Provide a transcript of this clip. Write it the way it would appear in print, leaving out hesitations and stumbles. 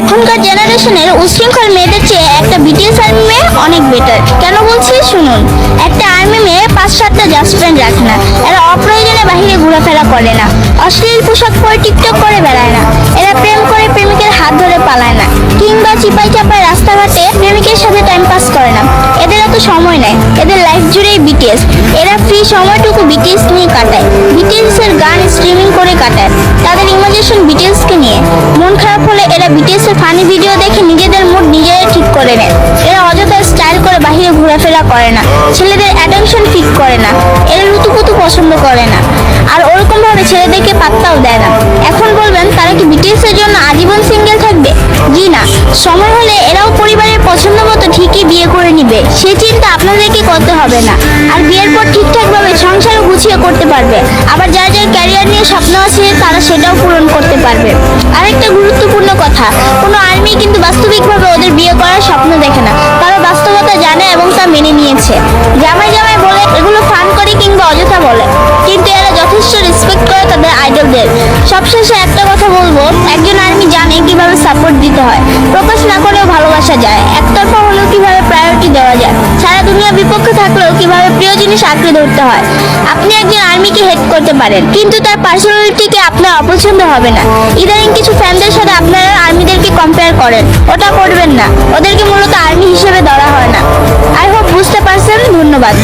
এখনকার জেনারেশনের উচ্ছৃঙ্খল মেয়েদের চেয়ে একটা বিটিএস আর্মি মেয়ে অনেক বেটার। কেন বলছি শুনুন। একটা আর্মি মেয়ে 5-7টা জাস্ট ফ্রেন্ড রাখে না। এরা অপ্রয়োজনে বাহিরে ঘোরাফেরা করে না, অশ্লীল পোশাক পরে টিকটক করে বেড়ায় না, এরা প্রেম করে প্রেমিকের হাত ধরে পালায় না, কিংবা চিপাই চাপায় রাস্তাঘাটে প্রেমিকের সাথে টাইম পাস করে না। এদের এত সময় নেই, এদের লাইফ জুড়েই বিটিএস। এরা ফ্রি সময়টুকু বিটিএস নিয়ে কাটায়, বিটিএস এর গান স্ট্রিমিং করে কাটায়। তাদের ইমাজিনেশন বিটিএস কে নিয়ে। মন খারাপ হলে এরা বিটিএস এর ফানি ভিডিও দেখে নিজেদের মুড নিজেরাই ঠিক করে নেয়। এরা অযথা স্টাইল করে বাহিরে ঘোরাফেরা করে না, ছেলেদের অ্যাটেনশন ঠিক করে না, এরা লুতুপুতু পছন্দ করে না, আর ওরকম ভাবে ছেলেদেরকে পাত্তাও দেয় না। এখন বলবেন তারা কি বিটিএস এর জন্য আজীবন সিঙ্গেল থাকবে? জি না, সময় হলে এরাও পরিবারের পছন্দ মতো ঠিকই বিয়ে করে নিবে। সে চিন্তা আপনাদেরকে করতে হবে না। আর বিয়ের পর ঠিকঠাকভাবে সংসারও গুছিয়ে করতে পারবে। আবার যার যার ক্যারিয়ার নিয়ে স্বপ্ন আছে তারা সেটাও পূরণ করতে পারবে। আরেকটা গুরুত্বপূর্ণ কথা, কোনো আর্মি কিন্তু বাস্তবিকভাবে ওদের বিয়ে করার স্বপ্ন দেখে না। তারা বাস্তবতা জানে এবং তা মেনে নিয়েছে। জামাই জামাই বলে এগুলো ফান করে কিংবা অযথা বলে, কিন্তু এরা যথেষ্ট রেসপেক্ট করে তাদের আইডলদের। সবশেষে একটা কথা বলবো, একজন আর্মি জানে কিভাবে সাপোর্ট দিতে হয়, প্রকাশ না করেও ভালোবাসা যায়, একতরফা হলেও কিভাবে প্রায়োরিটি দেওয়া যায়, সারা দুনিয়া বিপক্ষে থাকলেও কিভাবে প্রিয় জিনিস আঁকড়ে ধরতে হয়। আপনি একজন আর্মিকে হেট করতে পারেন, কিন্তু তার পার্সোনালিটিকে আপনার অপছন্দ হবে না। ইদানিং কিছু ফ্যানদের সাথে আপনারা আর্মিদেরকে কম্পেয়ার করেন, ওটা করবেন না। ওদেরকে মূলত আর্মি হিসেবে ধরা হয় না। আই হোপ বুঝতে পারছেন। ধন্যবাদ।